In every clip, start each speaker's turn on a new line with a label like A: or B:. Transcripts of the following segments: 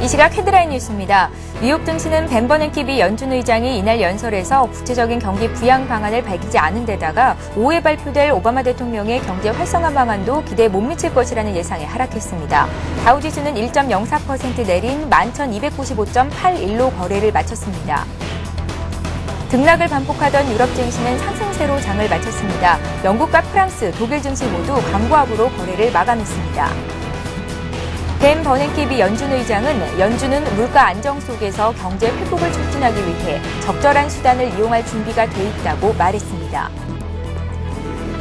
A: 이 시각 헤드라인 뉴스입니다. 뉴욕 증시는 벤 버냉키 연준 의장이 이날 연설에서 구체적인 경기 부양 방안을 밝히지 않은 데다가 오후에 발표될 오바마 대통령의 경제 활성화 방안도 기대에 못 미칠 것이라는 예상에 하락했습니다. 다우지수는 1.04% 내린 11,295.81로 거래를 마쳤습니다. 등락을 반복하던 유럽 증시는 상승세로 장을 마쳤습니다. 영국과 프랑스, 독일 증시 모두 강보합으로 거래를 마감했습니다. 벤 버냉키 연준 의장은 연준은 물가 안정 속에서 경제 회복을 촉진하기 위해 적절한 수단을 이용할 준비가 돼 있다고 말했습니다.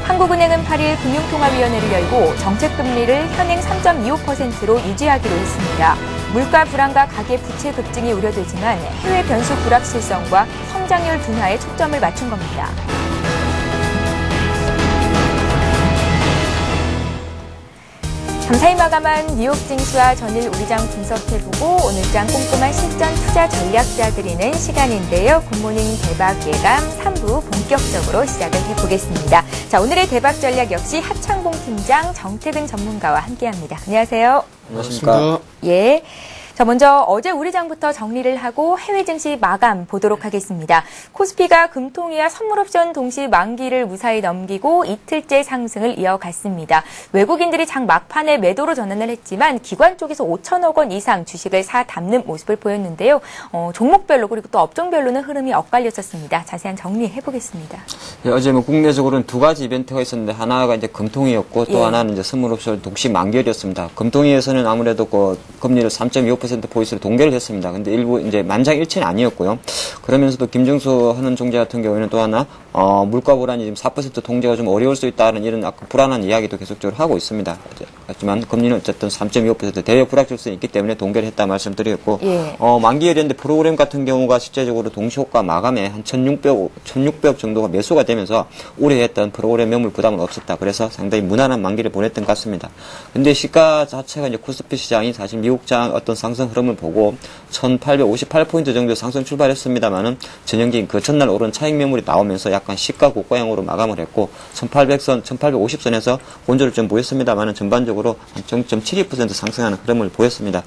A: 한국은행은 8일 금융통화위원회를 열고 정책금리를 현행 3.25%로 유지하기로 했습니다. 물가 불안과 가계 부채 급증이 우려되지만 해외 변수 불확실성과 성장률 둔화에 초점을 맞춘 겁니다. 감사히 마감한 뉴욕 증시와 전일 우리장 분석해보고 오늘장 꼼꼼한 실전 투자 전략 짜드리는 시간인데요. 굿모닝 대박 예감 3부 본격적으로 시작을 해보겠습니다. 자, 오늘의 대박 전략 역시 하창봉 팀장, 정태근 전문가와 함께합니다. 안녕하세요.
B: 안녕하십니까.
A: 예. 자, 먼저 어제 우리장부터 정리를 하고 해외 증시 마감 보도록 하겠습니다. 코스피가 금통위와 선물옵션 동시 만기를 무사히 넘기고 이틀째 상승을 이어갔습니다. 외국인들이 장 막판에 매도로 전환을 했지만 기관 쪽에서 5천억 원 이상 주식을 사 담는 모습을 보였는데요. 종목별로 그리고 또 업종별로는 흐름이 엇갈렸었습니다. 자세한 정리해 보겠습니다.
B: 예, 어제 국내적으로는 두 가지 이벤트가 있었는데 하나가 이제 금통위였고 또 하나는 이제 선물옵션 동시 만기였습니다. 금통위에서는 아무래도 금리를 3.25% 포인트로 동결을 했습니다. 근데 일부 이제 만장일치는 아니었고요. 그러면서도 김정수 하는 종재 같은 경우에는 또 하나 물가 불안이 지금 4% 통제가 좀 어려울 수 있다는 이런 불안한 이야기도 계속적으로 하고 있습니다. 하지만 금리는 어쨌든 3.25% 대외 불확실성이 있기 때문에 동결했다 말씀드리겠고 만기열인데 프로그램 같은 경우가 실제적으로 동시효과 마감에 한 1,600억 정도가 매수가 되면서 우려했던 프로그램 매물 부담은 없었다. 그래서 상당히 무난한 만기를 보냈던 것 같습니다. 근데 시가 자체가 이제 코스피 시장이 사실 미국장 어떤 상승 흐름을 보고 1,858포인트 정도 상승 출발했습니다만은 전형적인 그 전날 오른 차익 매물이 나오면서 약간 시가 고가형으로 마감을 했고 1,800선, 1,850선에서 본조를 좀 보였습니다만은 전반적으로 한 0.72% 상승하는 흐름을 보였습니다.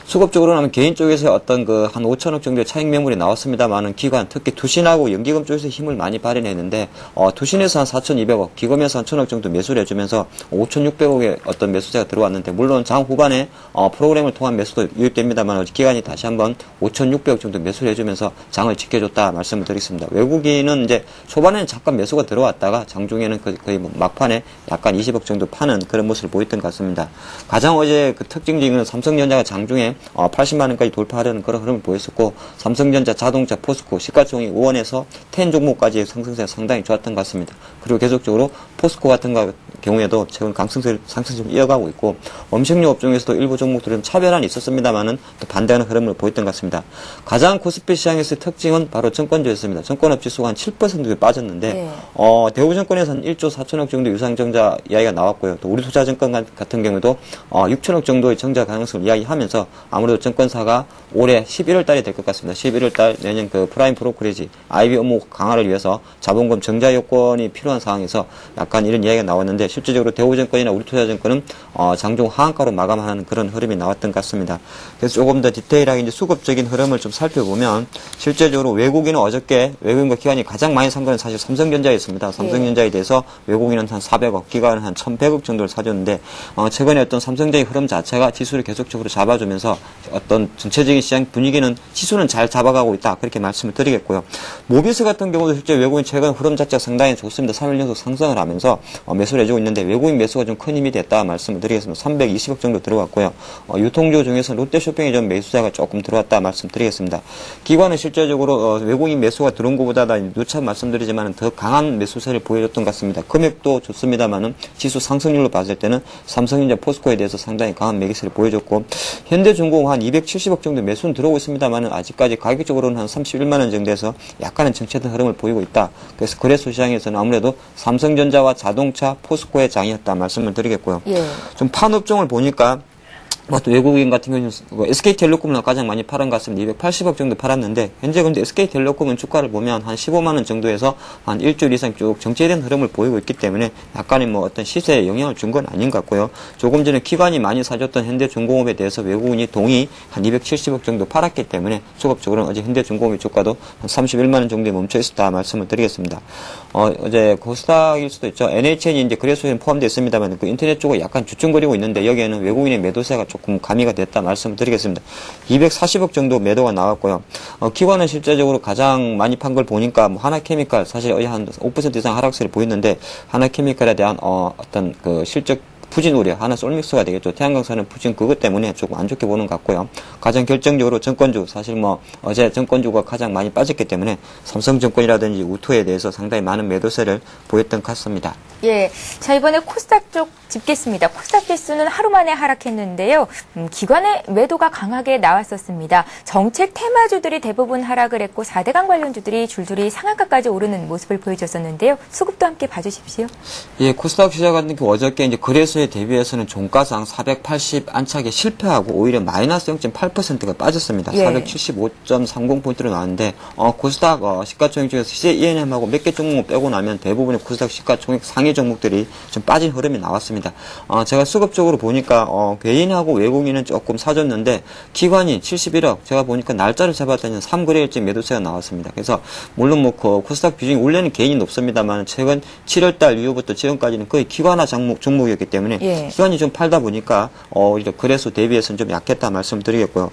B: 수급적으로는 하면 개인 쪽에서 어떤 한 5천억 정도의 차익 매물이 나왔습니다만은 기관, 특히 투신하고 연기금 쪽에서 힘을 많이 발휘했는데, 투신에서 한 4,200억, 기금에서 한 1,000억 정도 매수를 해주면서 5,600억의 어떤 매수세가 들어왔는데, 물론 장 후반에, 프로그램을 통한 매수도 유입됩니다만, 기관이 다시 한번 5,600억 정도 매수를 해주면서 장을 지켜줬다 말씀을 드리겠습니다. 외국인은 이제 초반에는 잠깐 매수가 들어왔다가 장중에는 거의 막판에 약간 20억 정도 파는 그런 모습을 보였던 것 같습니다. 가장 어제 그 특징적인 건 삼성전자가 장중에 80만 원까지 돌파하려는 그런 흐름을 보였었고 삼성전자, 자동차, 포스코, 시가총액 5원에서 10 종목까지의 상승세가 상당히 좋았던 것 같습니다. 그리고 계속적으로 포스코 같은 경우에도 최근 상승세를 이어가고 있고 음식료 업종에서도 일부 종목들은 차별화는 있었습니다만은 또 반대하는 흐름을 보였던 것 같습니다. 가장 코스피 시장에서의 특징은 바로 증권주였습니다. 증권업 지수가 한 7% 빠졌는데 대우증권에서 한 1조 4천억 정도 유상증자 이야기가 나왔고요. 또 우리투자증권 같은 경우도 6천억 정도의 증자 가능성을 이야기하면서 아무래도 증권사가 올해 11월 달이 될 것 같습니다. 11월 달 내년 그 프라임 브로커리지 IB 업무 강화를 위해서 자본금 증자 요건이 필요한 상황에서 약간 이런 이야기가 나왔는데 실질적으로 대우증권이나 우리투자증권은 장중 하한가로 마감하는 그런 흐름이 나왔던 것 같습니다. 그래서 조금 더 디테일하게 이제 수급적인 흐름을 좀 살펴보면 실제적으로 외국인은 어저께 외국인과 기관이 가장 많이 산 건 사실 삼성전자였습니다. 삼성전자에 대해서 외국인은 한 400억, 기관은 한 1,100억 정도를 사줬는데 최근에 어떤 삼성전자의 흐름 자체가 지수를 계속적으로 잡아주면서 어떤 전체적인 시장 분위기는 지수는 잘 잡아가고 있다. 그렇게 말씀을 드리겠고요. 모비스 같은 경우도 실제 외국인 최근 흐름 자체가 상당히 좋습니다. 3일 연속 상승을 하면서 매수를 해주고 있는데 외국인 매수가 좀 큰 힘이 됐다 말씀을 드리겠습니다. 320억 정도 들어갔고요. 유통주 중에서 롯데쇼핑이 좀 매수세가 조금 들어왔다 말씀드리겠습니다. 기관은 실제적으로 외국인 매수가 들어온 것보다 누차 말씀드리지만 더 강한 매수세를 보여줬던 것 같습니다. 금액도 좋습니다만은 지수 상승률로 봤을 때는 삼성전자, 포스코에 대해서 상당히 강한 매기세를 보여줬고 현대중공 한 270억 정도 매수는 들어오고 있습니다만 아직까지 가격적으로는 한 31만 원 정도에서 약간은 정체된 흐름을 보이고 있다. 그래서 거래소 시장에서는 아무래도 삼성전자와 자동차, 포스코의 장이었다 말씀을 드리겠고요. 좀 판업종을 보니까 뭐 또 외국인 같은 경우는 SK텔레콤은 가장 많이 팔은 것 같습니다. 280억 정도 팔았는데 현재 근데 SK텔레콤은 주가를 보면 한 15만 원 정도에서 한 일주일 이상 쭉 정체된 흐름을 보이고 있기 때문에 약간의 뭐 어떤 시세에 영향을 준 건 아닌 것 같고요. 조금 전에 기관이 많이 사줬던 현대중공업에 대해서 외국인이 동의 한 270억 정도 팔았기 때문에 수급적으로는 어제 현대중공업의 주가도 한 31만 원 정도에 멈춰 있었다 말씀을 드리겠습니다. 어제 코스닥일 수도 있죠. NHN이 이제 거래소에 포함되어 있습니다만 그 인터넷 쪽에 약간 주춤거리고 있는데 여기에는 외국인의 매도세가 조금 가미가 됐다 말씀을 드리겠습니다. 240억 정도 매도가 나왔고요. 기관은 실제적으로 가장 많이 판 걸 보니까 뭐 하나케미칼 사실 거의 한 5% 이상 하락세를 보였는데 하나케미칼에 대한 어떤 그 실적 푸진 우려, 하나 솔믹스가 되겠죠. 태양광사는 푸진 그것 때문에 조금 안 좋게 보는 것 같고요. 가장 결정적으로 정권주, 사실 뭐 어제 정권주가 가장 많이 빠졌기 때문에 삼성증권이라든지 우투에 대해서 상당히 많은 매도세를 보였던 것 같습니다.
A: 예, 자 이번에 코스닥 쪽 짚겠습니다. 코스닥 지수는 하루 만에 하락했는데요. 기관의 매도가 강하게 나왔었습니다. 정책 테마주들이 대부분 하락을 했고 4대강 관련주들이 줄줄이 상한가까지 오르는 모습을 보여줬었는데요. 수급도 함께 봐주십시오.
B: 예, 코스닥 시장 같은 경우 어저께 이제 거래소에 대비해서는 종가상 480 안착에 실패하고 오히려 마이너스 0.8%가 빠졌습니다.
A: 예.
B: 475.30포인트로 나왔는데 코스닥 시가총액 중에서 CJ E&M하고 몇 개 종목 빼고 나면 대부분의 코스닥 시가총액 상위 종목들이 좀 빠진 흐름이 나왔습니다. 제가 수급적으로 보니까 개인하고 외국인은 조금 사줬는데 기관이 71억 제가 보니까 날짜를 잡았더니 3거래일째 매도세가 나왔습니다. 그래서 물론 뭐 코스닥 비중이 원래는 개인이 높습니다만 최근 7월달 이후부터 지금까지는 거의 기관화 종목이었기 때문에
A: 예.
B: 기관이 좀 팔다 보니까 오히려 거래소 대비해서는 좀 약했다 말씀드리겠고요.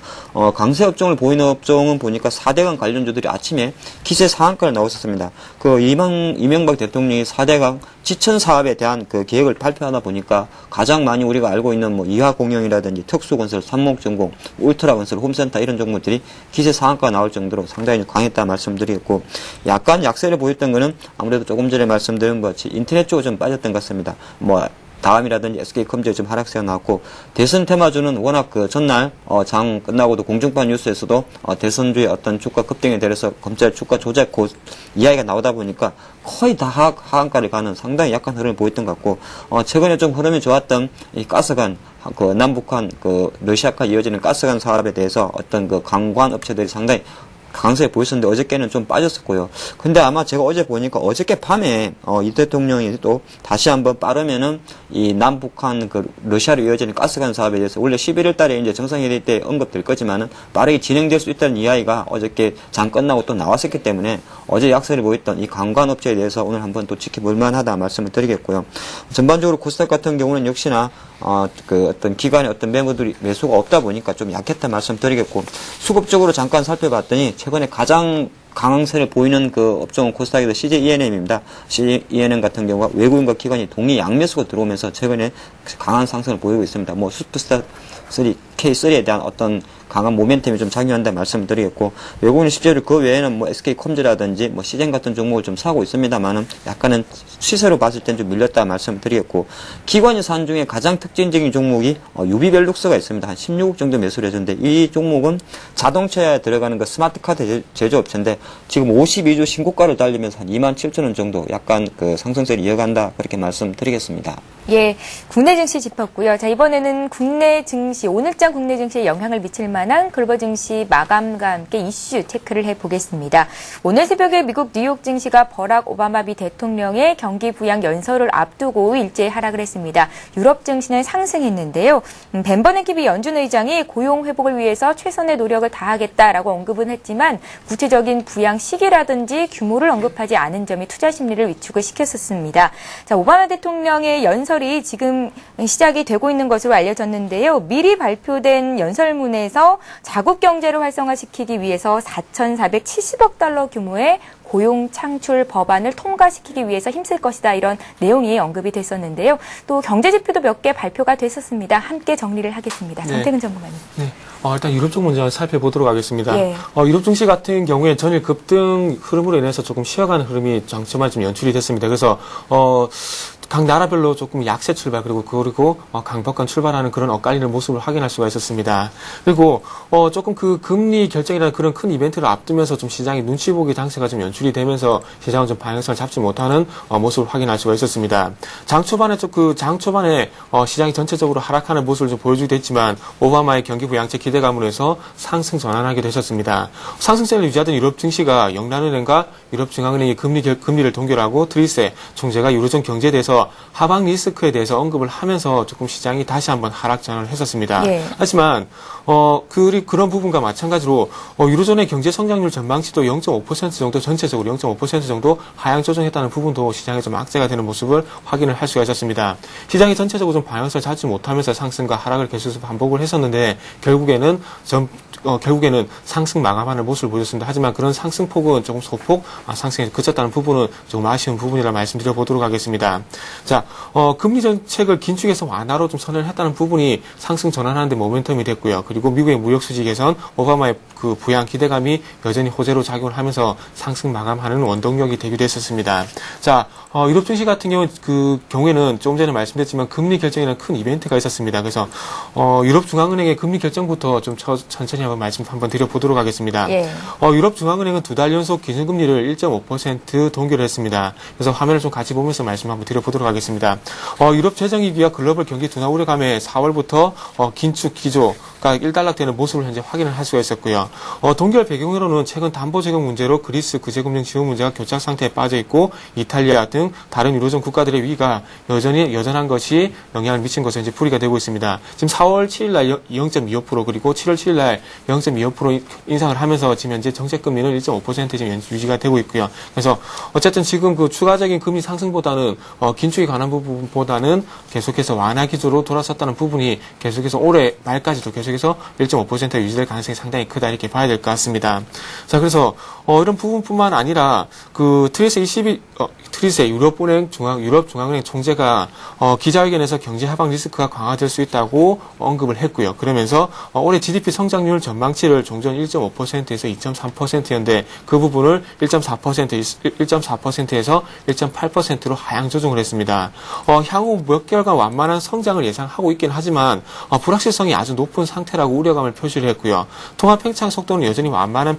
B: 강세 업종을 보이는 업종은 보니까 4대강 관련주들이 아침에 기세 상한가를 나왔었습니다. 그 이명박 대통령이 4대강 지천 사업에 대한 그 계획을 발표하다 보니까 가장 많이 우리가 알고 있는 뭐 이화공영이라든지 특수건설, 삼목전공, 울트라건설, 홈센터 이런 종목들이 기세 상한가가 나올 정도로 상당히 강했다 말씀드리겠고 약간 약세를 보였던 거는 아무래도 조금 전에 말씀드린 것 같이 인터넷 쪽으로 좀 빠졌던 것 같습니다. 뭐 다음이라든지 SK컴퓨터에 좀 하락세가 나왔고 대선 테마주는 워낙 그 전날 장 끝나고도 공중파 뉴스에서도 대선주의 어떤 주가 급등에 대해서 검찰 주가 조작 이야기가 나오다 보니까 거의 다 하한가를 가는 상당히 약한 흐름을 보였던 것 같고 최근에 좀 흐름이 좋았던 이 가스관 그 남북한 그 러시아카 이어지는 가스관 사업에 대해서 어떤 그 관광 업체들이 상당히 강세에 보였었는데 어저께는 좀 빠졌었고요. 근데 아마 제가 어제 보니까 어저께 밤에 이 대통령이 또 다시 한번 빠르면은 이 남북한 그 러시아로 이어지는 가스관 사업에 대해서 원래 11월 달에 이제 정상회의 때 언급될 거지만은 빠르게 진행될 수 있다는 이야기가 어저께 장 끝나고 또 나왔었기 때문에 어제 약세를 보였던 이 관광 업체에 대해서 오늘 한번 또 지켜볼 만하다 말씀을 드리겠고요. 전반적으로 코스닥 같은 경우는 역시나 그 어떤 기관의 어떤 매수가 없다 보니까 좀 약했다 말씀드리겠고 수급적으로 잠깐 살펴봤더니 최근에 가장 강세를 보이는 그 업종은 코스닥에서 CJ E&M입니다. CJ E&M 같은 경우가 외국인과 기관이 동시 양매수가 들어오면서 최근에 강한 상승을 보이고 있습니다. 뭐 슈퍼스타 3, K3에 대한 어떤 강한 모멘텀이 좀 작용한다 말씀을 드리겠고 외국인 실제로 그 외에는 뭐 SK컴즈라든지 뭐 시젠 같은 종목을 좀 사고 있습니다만은 약간은 시세로 봤을 땐 좀 밀렸다 말씀을 드리겠고 기관이 산 중에 가장 특징적인 종목이 유비벨룩스가 있습니다. 한 16억 정도 매수를 해줬는데 이 종목은 자동차에 들어가는 그 스마트카드 제조업체인데 지금 52주 신고가를 달리면서 한 27,000원 정도 약간 그 상승세를 이어간다 그렇게 말씀드리겠습니다.
A: 예, 국내 증시 짚었고요. 자, 이번에는 국내 증시, 오늘장 국내 증시에 영향을 미칠 만한 글로벌 증시 마감과 함께 이슈 체크를 해보겠습니다. 오늘 새벽에 미국 뉴욕 증시가 버락 오바마 미 대통령의 경기 부양 연설을 앞두고 일제히 하락을 했습니다. 유럽 증시는 상승했는데요. 벤 버냉키 연준 의장이 고용 회복을 위해서 최선의 노력을 다하겠다라고 언급은 했지만 구체적인 부양 시기라든지 규모를 언급하지 않은 점이 투자 심리를 위축을 시켰었습니다. 자, 오바마 대통령의 연설이 지금 시작이 되고 있는 것으로 알려졌는데요. 미리 발표된 연설문에서 자국 경제를 활성화시키기 위해서 4,470억 달러 규모의 고용 창출 법안을 통과시키기 위해서 힘쓸 것이다. 이런 내용이 언급이 됐었는데요. 또 경제 지표도 몇 개 발표가 됐었습니다. 함께 정리를 하겠습니다. 정태근 전문가님.
C: 네. 일단 유럽 쪽 먼저 살펴보도록 하겠습니다.
A: 예.
C: 유럽 증시 같은 경우에 전일 급등 흐름으로 인해서 조금 쉬어가는 흐름이 장초반에 좀 연출이 됐습니다. 그래서 각 나라별로 조금 약세 출발 그리고 강박관 출발하는 그런 엇갈리는 모습을 확인할 수가 있었습니다. 그리고 조금 그 금리 결정이라는 그런 큰 이벤트를 앞두면서 좀 시장의 눈치 보기 장세가 좀 연출이 되면서 시장은 좀 방향성을 잡지 못하는 모습을 확인할 수가 있었습니다. 장 초반에 시장이 전체적으로 하락하는 모습을 좀 보여주기도 했지만 오바마의 경기 부양책 기대감으로 해서 상승 전환하게 되셨습니다. 상승세를 유지하던 유럽 증시가 영란은행과 유럽중앙은행이 금리를 동결하고 트리세 총재가 유로존 경제에 대해서 하방 리스크에 대해서 언급을 하면서 조금 시장이 다시 한번 하락 전환을 했었습니다.
A: 예.
C: 하지만 그런 부분과 마찬가지로 유로존의 경제 성장률 전망치도 0.5% 정도 전체적으로 0.5% 정도 하향 조정했다는 부분도 시장에 좀 악재가 되는 모습을 확인을 할 수가 있었습니다. 시장이 전체적으로 좀 방향성을 잡지 못하면서 상승과 하락을 계속해서 반복을 했었는데 결국에는 상승 마감하는 모습을 보였습니다. 하지만 그런 상승폭은 조금 소폭 상승에 그쳤다는 부분은 조금 아쉬운 부분이라 말씀드려 보도록 하겠습니다. 자, 금리 정책을 긴축해서 완화로 좀 선언을 했다는 부분이 상승 전환하는 데 모멘텀이 됐고요. 그리고 미국의 무역 수지 개선, 오바마의 그 부양 기대감이 여전히 호재로 작용을 하면서 상승 마감하는 원동력이 되기도 했었습니다. 자, 유럽 증시 같은 경우에는 조금 전에 말씀드렸지만 금리 결정이라는 큰 이벤트가 있었습니다. 그래서 유럽 중앙은행의 금리 결정부터 좀 천천히 한번 드려보도록 하겠습니다.
A: 예.
C: 유럽 중앙은행은 2달 연속 기준금리를 1.5% 동결을 했습니다. 그래서 화면을 좀 같이 보면서 말씀 한번 드려보도록 하겠습니다. 유럽 재정위기와 글로벌 경기 둔화 우려감에 4월부터 긴축 기조가 일단락되는 모습을 현재 확인을 할 수가 있었고요. 동결 배경으로는 최근 담보 적용 문제로 그리스 구제금융 지원 문제가 교착 상태에 빠져 있고 이탈리아 등 다른 유로존 국가들의 위기가 여전한 것이 영향을 미친 것으로 이제 풀이가 되고 있습니다. 지금 4월 7일 날 0.25% 그리고 7월 7일 날 0.25% 인상을 하면서 지금 현재 정책 금리는 1.5% 지금 유지가 되고 있고요. 그래서 어쨌든 지금 그 추가적인 금리 상승보다는 긴축에 관한 부분보다는 계속해서 완화 기조로 돌아섰다는 부분이 계속해서 올해 말까지도 계속해서 1.5%가 유지될 가능성이 상당히 크다 이렇게 봐야 될 것 같습니다. 자, 그래서 이런 부분뿐만 아니라 그 트리세 유럽중앙은행 총재가 기자회견에서 경제 하방 리스크가 강화될 수 있다고 언급을 했고요. 그러면서 올해 GDP 성장률 전망치를 종전 1.5%에서 2.3%였는데 그 부분을 1.4%에서 1.8%로 하향 조정을 했습니다. 향후 몇 개월간 완만한 성장을 예상하고 있긴 하지만 불확실성이 아주 높은 상태라고 우려감을 표시를 했고요. 통화 팽창 속도는 여전히 완만한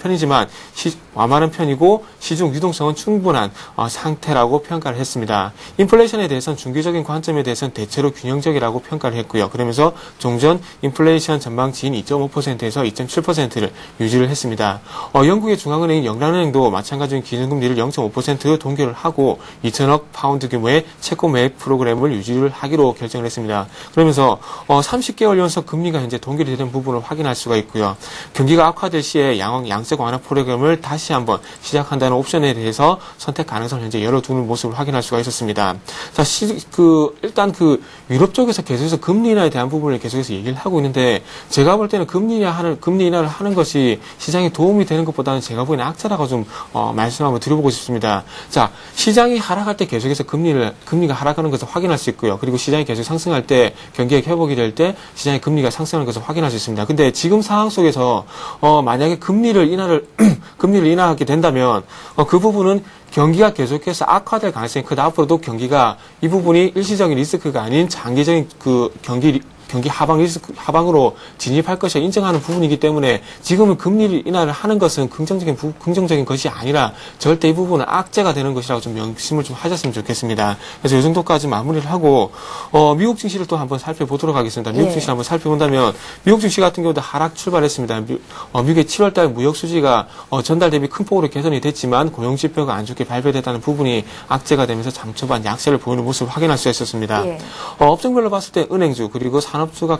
C: 편이고 시중 유동성은 충분한 상태라고 평가를 했습니다. 인플레이션에 대해서는 중기적인 관점에 대해서는 대체로 균형적이라고 평가를 했고요. 그러면서 종전 인플레이션 전망치인 2.5%에서 2.7%를 유지를 했습니다. 영국의 중앙은행인 영란은행도 마찬가지인 기준금리를 0.5% 동결을 하고 2천억 파운드 규모의 채권 매입 프로그램을 유지를 하기로 결정을 했습니다. 그러면서 30개월 연속 금리가 현재 동결이 되는 부분을 확인할 수가 있고요. 경기가 악화될 시에 양적 완화 프로그램을 다시 한번 시작한다는 옵션에 대해서 선택 가능성을 현재 열어두는 모습을 확인할 수가 있었습니다. 자, 일단 유럽 쪽에서 계속해서 금리 인하에 대한 부분을 계속해서 얘기를 하고 있는데 제가 볼 때는 금리 인하를 하는 것이 시장에 도움이 되는 것보다는 제가 보기에는 악재라고 좀 말씀 한번 드려보고 싶습니다. 자, 시장이 하락할 때 계속해서 금리가 하락하는 것을 확인할 수 있고요. 그리고 시장이 계속 상승할 때 경기가 회복이 될 때 시장의 금리가 상승하는 것을 확인할 수 있습니다. 근데 지금 상황 속에서 만약에 금리를 인하하게 된다면 그 부분은 경기가 계속해서 악화될 가능성이 크다. 앞으로도 경기가 이 부분이 일시적인 리스크가 아닌 장기적인 경기 하방으로 진입할 것을 인정하는 부분이기 때문에 지금은 금리 인하를 하는 것은 긍정적인 것이 아니라 절대 이 부분은 악재가 되는 것이라고 좀 명심을 좀 하셨으면 좋겠습니다. 그래서 이 정도까지 마무리를 하고 미국 증시를 또 한번 살펴보도록 하겠습니다. 미국 증시를 한번 살펴본다면 미국 증시 같은 경우도 하락 출발했습니다. 미국의 7월달 무역 수지가 전달 대비 큰 폭으로 개선이 됐지만 고용 지표가 안 좋게 발표됐다는 부분이 악재가 되면서 장 초반 약세를 보이는 모습을 확인할 수 있었습니다.
A: 예.
C: 업종별로 봤을 때 은행주 그리고 산업주가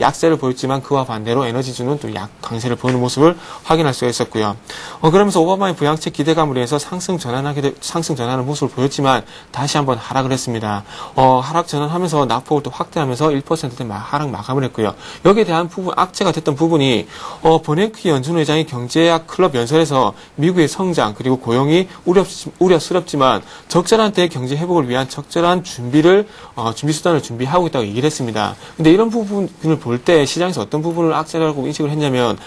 C: 약세를 보였지만 그와 반대로 에너지주는 또 강세를 보이는 모습을 확인할 수가 있었고요. 그러면서 오바마의 부양책 기대감으로 해서 상승 전환하는 모습을 보였지만 다시 한번 하락을 했습니다. 하락 전환하면서 낙폭을 또 확대하면서 1%대 하락 마감을 했고요. 여기에 대한 악재가 됐던 부분이 버냉키 연준 회장이 경제학 클럽 연설에서 미국의 성장 그리고 고용이 우려스럽지만 적절한 대경제 회복을 위한 적절한 준비 수단을 준비하고 있다고 얘기를 했습니다. 있습니다. 근데 이런 부분을 볼 때 시장에서 어떤 부분을 악재라고 인식을 했냐면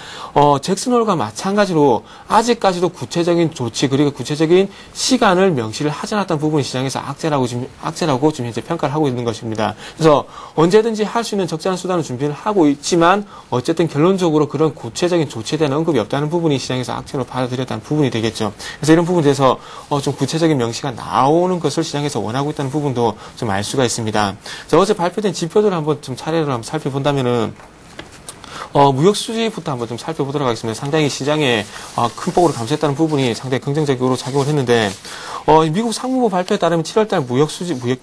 C: 잭슨홀과 마찬가지로 아직까지도 구체적인 조치 그리고 구체적인 시간을 명시를 하지 않았던 부분이 시장에서 악재라고 지금 현재 평가를 하고 있는 것입니다. 그래서 언제든지 할 수 있는 적절한 수단을 준비를 하고 있지만 어쨌든 결론적으로 그런 구체적인 조치에 대한 언급이 없다는 부분이 시장에서 악재로 받아들였다는 부분이 되겠죠. 그래서 이런 부분에 대해서 좀 구체적인 명시가 나오는 것을 시장에서 원하고 있다는 부분도 좀 알 수가 있습니다. 자, 어제 발표된 지표들을 한번 좀 차례로 한번 살펴본다면은 무역 수지부터 한번 좀 살펴보도록 하겠습니다. 상당히 시장에 큰 폭으로 감소했다는 부분이 상당히 긍정적으로 작용을 했는데 미국 상무부 발표에 따르면 7월달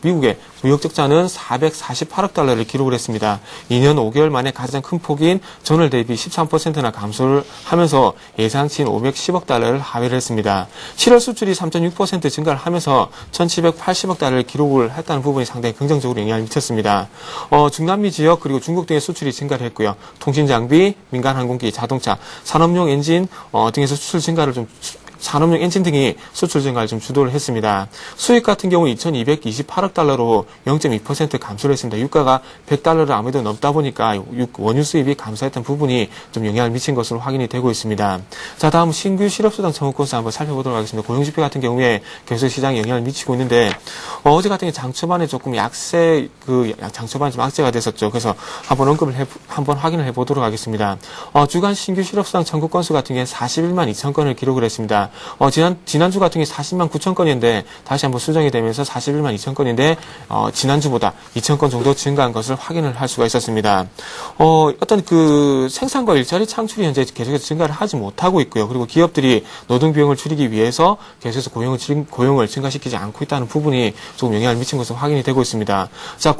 C: 미국의 무역 적자는 448억 달러를 기록을 했습니다. 2년 5개월 만에 가장 큰 폭인 전월 대비 13%나 감소를 하면서 예상치인 510억 달러를 하회를 했습니다. 7월 수출이 3.6% 증가를 하면서 1,780억 달러를 기록을 했다는 부분이 상당히 긍정적으로 영향을 미쳤습니다. 중남미 지역 그리고 중국 등의 수출이 증가를 했고요. 통신 장비, 민간 항공기, 자동차, 산업용 엔진 등에서 수출 증가를 산업용 엔진 등이 수출 증가를 좀 주도를 했습니다. 수익 같은 경우 2,228억 달러로 0.2% 감소를 했습니다. 유가가 100달러를 아무래도 넘다 보니까 원유 수입이 감소했던 부분이 좀 영향을 미친 것으로 확인이 되고 있습니다. 자, 다음 신규 실업수당 청구 건수 한번 살펴보도록 하겠습니다. 고용지표 같은 경우에 계속 시장에 영향을 미치고 있는데 어제 같은 경우 장 초반에 조금 장 초반에 좀 악재가 됐었죠. 그래서 한번 확인을 해보도록 하겠습니다. 주간 신규 실업수당 청구 건수 같은 경우에 41만 2천 건을 기록을 했습니다. 지난주 같은 경우에 40만 9천 건인데 다시 한번 수정이 되면서 41만 2천 건인데 지난주보다 2천 건 정도 증가한 것을 확인을 할 수가 있었습니다. 어떤 생산과 일자리 창출이 현재 계속해서 증가를 하지 못하고 있고요. 그리고 기업들이 노동 비용을 줄이기 위해서 계속해서 고용을 증가시키지 않고 있다는 부분이 조금 영향을 미친 것으로 확인이 되고 있습니다. 자,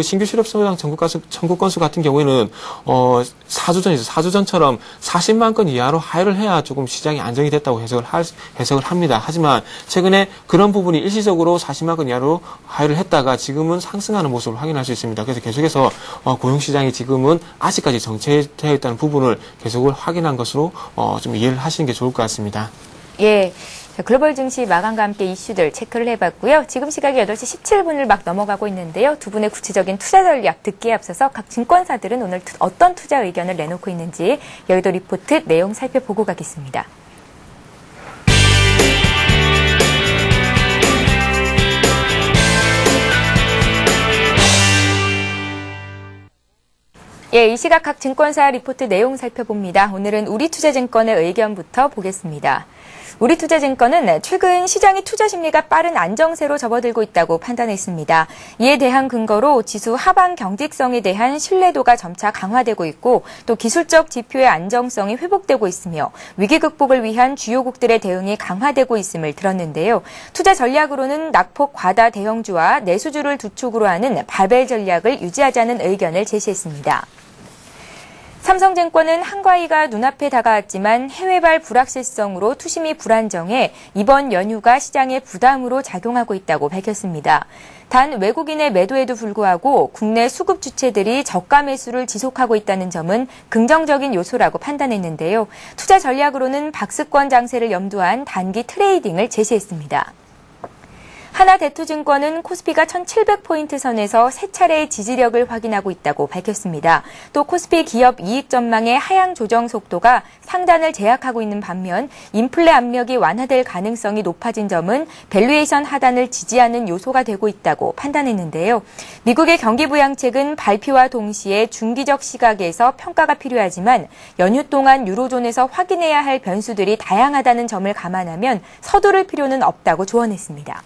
C: 신규 실업수당 청구 건수 같은 경우에는 4주 전처럼 40만 건 이하로 하회를 해야 조금 시장이 안정이 됐다고 해석을 합니다. 하지만 최근에 그런 부분이 일시적으로 40만 건 이하로 하회를 했다가 지금은 상승하는 모습을 확인할 수 있습니다. 그래서 계속해서 고용시장이 지금은 아직까지 정체되어 있다는 부분을 계속을 확인한 것으로 좀 이해를 하시는 게 좋을 것 같습니다.
A: 예. 글로벌 증시 마감과 함께 이슈들 체크를 해봤고요. 지금 시각이 8시 17분을 막 넘어가고 있는데요. 두 분의 구체적인 투자 전략 듣기에 앞서서 각 증권사들은 오늘 어떤 투자 의견을 내놓고 있는지 여의도 리포트 내용 살펴보고 가겠습니다. 예, 이 시각 각 증권사 리포트 내용 살펴봅니다. 오늘은 우리투자증권의 의견부터 보겠습니다. 우리투자증권은 최근 시장의 투자 심리가 빠른 안정세로 접어들고 있다고 판단했습니다. 이에 대한 근거로 지수 하방 경직성에 대한 신뢰도가 점차 강화되고 있고 또 기술적 지표의 안정성이 회복되고 있으며 위기 극복을 위한 주요국들의 대응이 강화되고 있음을 들었는데요. 투자 전략으로는 낙폭 과다 대형주와 내수주를 두 축으로 하는 바벨 전략을 유지하자는 의견을 제시했습니다. 삼성증권은 한과위가 눈앞에 다가왔지만 해외발 불확실성으로 투심이 불안정해 이번 연휴가 시장의 부담으로 작용하고 있다고 밝혔습니다. 단 외국인의 매도에도 불구하고 국내 수급 주체들이 저가 매수를 지속하고 있다는 점은 긍정적인 요소라고 판단했는데요. 투자 전략으로는 박스권 장세를 염두한 단기 트레이딩을 제시했습니다. 하나대투증권은 코스피가 1700포인트 선에서 세 차례의 지지력을 확인하고 있다고 밝혔습니다. 또 코스피 기업 이익 전망의 하향 조정 속도가 상단을 제약하고 있는 반면 인플레 압력이 완화될 가능성이 높아진 점은 밸류에이션 하단을 지지하는 요소가 되고 있다고 판단했는데요. 미국의 경기 부양책은 발표와 동시에 중기적 시각에서 평가가 필요하지만 연휴 동안 유로존에서 확인해야 할 변수들이 다양하다는 점을 감안하면 서두를 필요는 없다고 조언했습니다.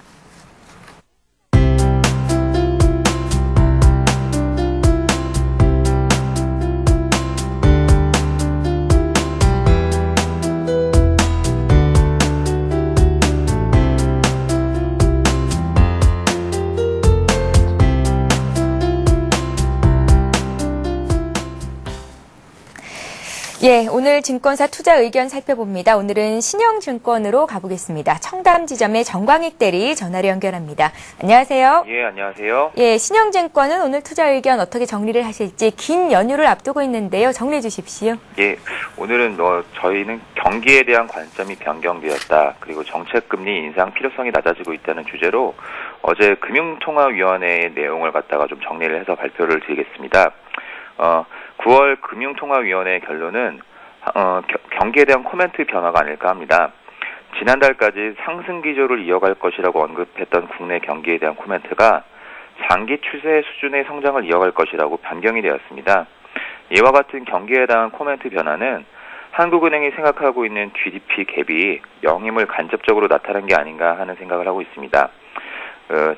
A: 예, 오늘 증권사 투자 의견 살펴봅니다. 오늘은 신영증권으로 가보겠습니다. 청담 지점의 정광익 대리 전화로 연결합니다. 안녕하세요.
D: 예, 안녕하세요.
A: 예, 신영증권은 오늘 투자 의견 어떻게 정리를 하실지 긴 연휴를 앞두고 있는데요. 정리해 주십시오.
D: 예, 오늘은 저희는 경기에 대한 관점이 변경되었다. 그리고 정책금리 인상 필요성이 낮아지고 있다는 주제로 어제 금융통화위원회의 내용을 갖다가 좀 정리를 해서 발표를 드리겠습니다. 9월 금융통화위원회의 결론은 경기에 대한 코멘트 변화가 아닐까 합니다. 지난달까지 상승 기조를 이어갈 것이라고 언급했던 국내 경기에 대한 코멘트가 장기 추세 수준의 성장을 이어갈 것이라고 변경이 되었습니다. 이와 같은 경기에 대한 코멘트 변화는 한국은행이 생각하고 있는 GDP 갭이 0임을 간접적으로 나타난 게 아닌가 하는 생각을 하고 있습니다.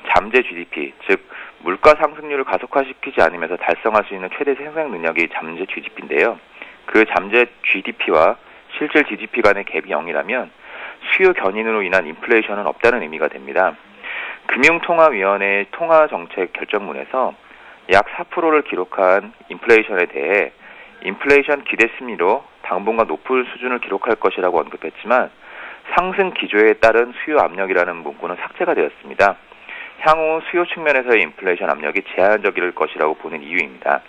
D: 잠재 GDP, 즉 물가 상승률을 가속화시키지 않으면서 달성할 수 있는 최대 생산 능력이 잠재 GDP인데요. 그 잠재 GDP와 실질 GDP 간의 갭이 0이라면 수요 견인으로 인한 인플레이션은 없다는 의미가 됩니다. 금융통화위원회의 통화정책 결정문에서 약 4%를 기록한 인플레이션에 대해 인플레이션 기대 심리로 당분간 높은 수준을 기록할 것이라고 언급했지만 상승 기조에 따른 수요 압력이라는 문구는 삭제가 되었습니다. 향후 수요 측면에서의 인플레이션 압력이 제한적일 것이라고 보는 이유입니다.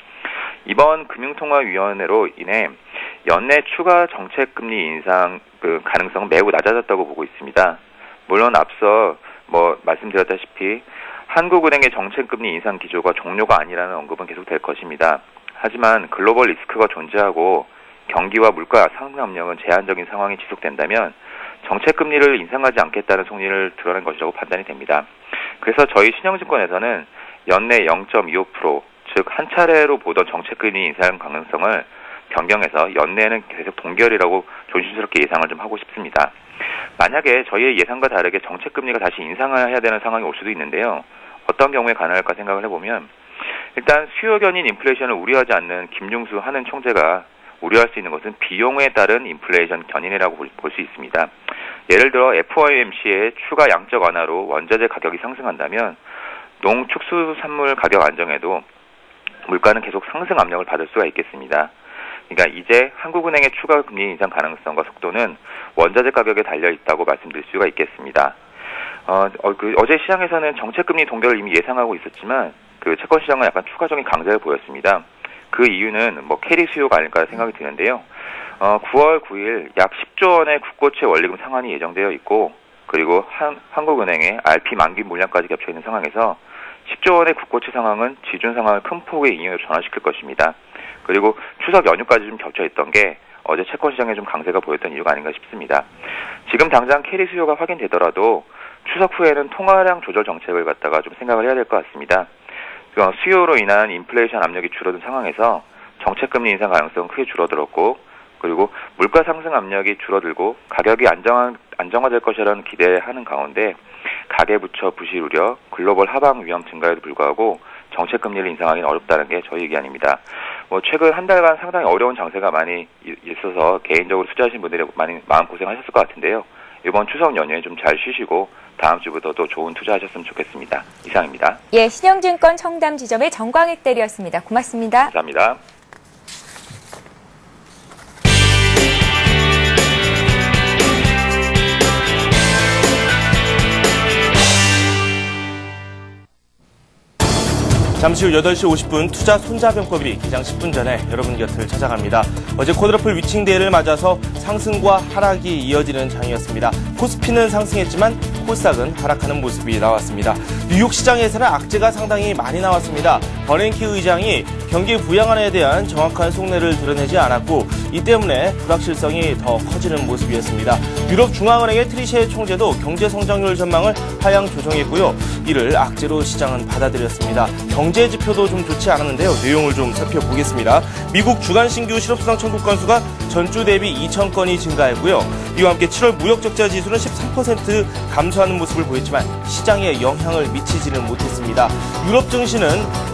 D: 이번 금융통화위원회로 인해 연내 추가 정책금리 인상 가능성은 매우 낮아졌다고 보고 있습니다. 물론 앞서 말씀드렸다시피 한국은행의 정책금리 인상 기조가 종료가 아니라는 언급은 계속될 것입니다. 하지만 글로벌 리스크가 존재하고 경기와 물가 상승 압력은 제한적인 상황이 지속된다면 정책금리를 인상하지 않겠다는 속내를 드러낸 것이라고 판단이 됩니다. 그래서 저희 신영증권에서는 연내 0.25%, 즉 한 차례로 보던 정책금리 인상 가능성을 변경해서 연내에는 계속 동결이라고 조심스럽게 예상을 좀 하고 싶습니다. 만약에 저희의 예상과 다르게 정책금리가 다시 인상을 해야 되는 상황이 올 수도 있는데요. 어떤 경우에 가능할까 생각을 해보면 일단 수요 견인 인플레이션을 우려하지 않는 김중수 한은 총재가 우려할 수 있는 것은 비용에 따른 인플레이션 견인이라고 볼 수 있습니다. 예를 들어 FOMC의 추가 양적 완화로 원자재 가격이 상승한다면 농축수산물 가격 안정에도 물가는 계속 상승 압력을 받을 수가 있겠습니다. 그러니까 이제 한국은행의 추가 금리 인상 가능성과 속도는 원자재 가격에 달려 있다고 말씀드릴 수가 있겠습니다. 어제 시장에서는 정책금리 동결을 이미 예상하고 있었지만 채권 시장은 약간 추가적인 강세를 보였습니다. 그 이유는 캐리 수요가 아닐까 생각이 드는데요. 9월 9일 약 10조 원의 국고채 원리금 상환이 예정되어 있고 그리고 한국은행의 RP 만기 물량까지 겹쳐 있는 상황에서 10조 원의 국고채 상황은 지준 상황을 큰 폭의 인하로 전환시킬 것입니다. 그리고 추석 연휴까지 좀 겹쳐 있던 게 어제 채권 시장에 좀 강세가 보였던 이유가 아닌가 싶습니다. 지금 당장 캐리 수요가 확인되더라도 추석 후에는 통화량 조절 정책을 갖다가 좀 생각을 해야 될 것 같습니다. 수요로 인한 인플레이션 압력이 줄어든 상황에서 정책금리 인상 가능성은 크게 줄어들었고 그리고 물가 상승 압력이 줄어들고 가격이 안정화될 것이라는 기대하는 가운데 가계부채 부실 우려, 글로벌 하방 위험 증가에도 불구하고 정책금리를 인상하기는 어렵다는 게 저희 의견입니다. 최근 한 달간 상당히 어려운 장세가 많이 있어서 개인적으로 투자하신 분들이 많이 마음고생하셨을 것 같은데요. 이번 추석 연휴에 좀 잘 쉬시고 다음 주부터도 좋은 투자하셨으면 좋겠습니다. 이상입니다.
A: 예, 신영증권 청담지점의 정광익 대리였습니다. 고맙습니다.
D: 감사합니다.
E: 잠시 후 8시 50분 투자 손자병법이 개장 10분 전에 여러분 곁을 찾아갑니다. 어제 쿼드러플 위칭데이를 맞아서 상승과 하락이 이어지는 장이었습니다. 코스피는 상승했지만 코스닥은 하락하는 모습이 나왔습니다. 뉴욕 시장에서는 악재가 상당히 많이 나왔습니다. 버냉키 의장이 경기 부양안에 대한 정확한 속내를 드러내지 않았고 이 때문에 불확실성이 더 커지는 모습이었습니다. 유럽 중앙은행의 트리셰 총재도 경제 성장률 전망을 하향 조정했고요. 이를 악재로 시장은 받아들였습니다. 경제 지표도 좀 좋지 않았는데요. 내용을 좀 살펴보겠습니다. 미국 주간 신규 실업수당 청구 건수가 전주 대비 2,000건이 증가했고요. 이와 함께 7월 무역 적자 지수는 13% 감소하는 모습을 보였지만 시장에 영향을 미치지는 못했습니다. 유럽 증시는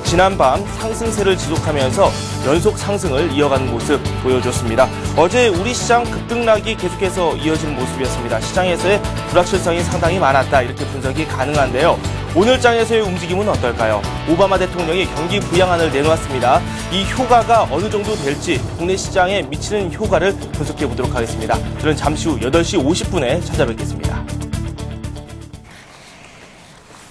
E: 지난밤 상승세를 지속하면서 연속 상승을 이어가는 모습 보여줬습니다. 어제 우리 시장 급등락이 계속해서 이어진 모습이었습니다. 시장에서의 불확실성이 상당히 많았다 이렇게 분석이 가능한데요. 오늘 장에서의 움직임은 어떨까요? 오바마 대통령이 경기 부양안을 내놓았습니다. 이 효과가 어느 정도 될지 국내 시장에 미치는 효과를 분석해 보도록 하겠습니다. 저는 잠시 후 8시 50분에 찾아뵙겠습니다.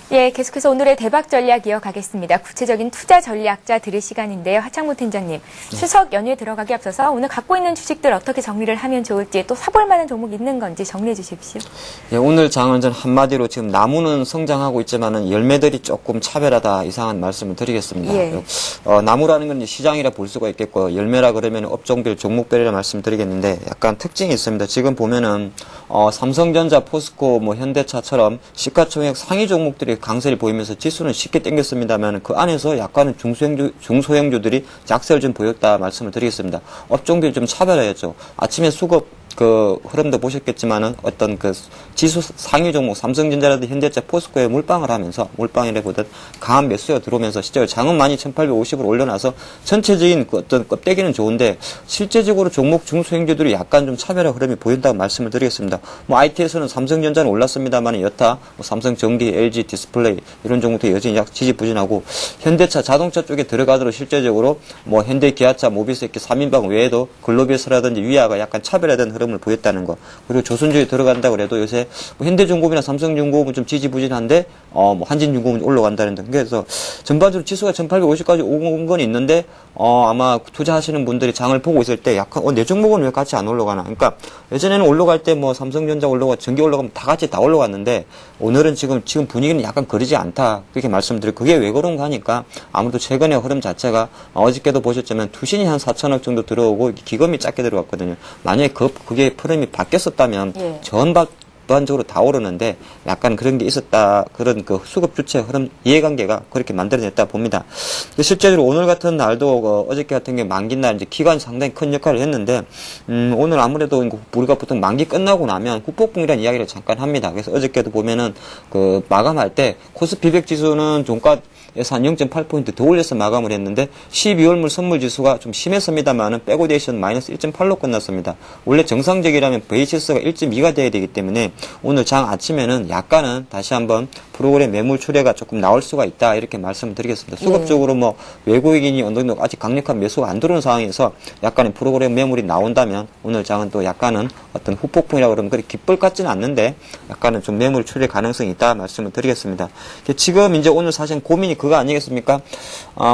A: 예, 계속해서 오늘의 대박 전략 이어가겠습니다. 구체적인 투자 전략자 들을 시간인데요. 하창무 팀장님, 추석 연휴에 들어가기 앞서서 오늘 갖고 있는 주식들 어떻게 정리를 하면 좋을지 또 사볼 만한 종목 있는 건지 정리해 주십시오.
B: 예, 오늘 장은 전 한마디로 지금 나무는 성장하고 있지만은 열매들이 조금 차별하다 이상한 말씀을 드리겠습니다.
A: 예.
B: 나무라는 건 이제 시장이라 볼 수가 있겠고 열매라 그러면 업종별 종목별이라 말씀드리겠는데 약간 특징이 있습니다. 지금 보면은 삼성전자, 포스코, 뭐 현대차처럼 시가총액 상위 종목들이 강세를 보이면서 지수는 쉽게 땡겼습니다만 그 안에서 약간은 중소형주들이 약세를 좀 보였다 말씀을 드리겠습니다. 업종별 좀 차별화였죠. 아침에 수급 그 흐름도 보셨겠지만은 어떤 그 지수 상위 종목 삼성전자라든지 현대차, 포스코에 몰빵을 하면서 몰빵이라보다 강한 매수가 들어오면서 실제로 장은 많이 1850으로 올려놔서 전체적인 그 어떤 껍데기는 좋은데 실제적으로 종목 중소형주들이 약간 좀 차별화 흐름이 보인다고 말씀을 드리겠습니다. 뭐 IT에서는 삼성전자는 올랐습니다만 여타 뭐 삼성전기, LG 디스플레이 이런 종목들이 여전히 지지부진하고 현대차 자동차 쪽에 들어가도록 실제적으로 뭐 현대 기아차, 모비스에키 3인방 외에도 글로비스라든지 위아가 약간 차별화된 흐름을 보였다는 거. 그리고 조선주에 들어간다고 해도 요새 뭐 현대중공업이나 삼성중공업은 좀 지지부진한데 뭐 한진중공업은 올라간다는 등. 그래서 전반적으로 지수가 1850까지 온 건 있는데 아마 투자하시는 분들이 장을 보고 있을 때 약간 내 종목은 왜 같이 안 올라가나. 그러니까 예전에는 올라갈 때 뭐 삼성전자 올라가고 전기 올라가면 다 같이 다 올라갔는데 오늘은 지금 분위기는 약간 그러지 않다. 그렇게 말씀드리고 그게 왜 그런가 하니까 아무래도 최근의 흐름 자체가 어저께도 보셨지만 투신이 한 4천억 정도 들어오고 기금이 작게 들어갔거든요. 만약에 그게 흐름이 바뀌었었다면
A: 예.
B: 전반적으로 다 오르는데 약간 그런 게 있었다. 그런 그 수급 주체 흐름 이해관계가 그렇게 만들어냈다 봅니다. 실제로 오늘 같은 날도 어저께 같은 게 만기 날 이제 기간이 상당히 큰 역할을 했는데 오늘 아무래도 우리가 보통 만기 끝나고 나면 후폭풍이라는 이야기를 잠깐 합니다. 그래서 어저께도 보면은 그 마감할 때 코스피 100 지수는 종가 에서 한 0.8포인트 더 올려서 마감을 했는데 12월물 선물지수가 좀 심했습니다만은 백오데이션 마이너스 1.8로 끝났습니다. 원래 정상적이라면 베이시스가 1.2가 돼야 되기 때문에 오늘 장 아침에는 약간은 다시 한번 프로그램 매물 출회가 조금 나올 수가 있다 이렇게 말씀을 드리겠습니다. 수급적으로 뭐 외국인이 어느 정도 아직 강력한 매수가 안 들어오는 상황에서 약간의 프로그램 매물이 나온다면 오늘 장은 또 약간은 어떤 후폭풍이라고 그러면 그렇게 기쁠 것 같지는 않는데 약간은 좀 매물 출회 가능성이 있다 말씀을 드리겠습니다. 지금 이제 오늘 사실 고민이 그거 아니겠습니까?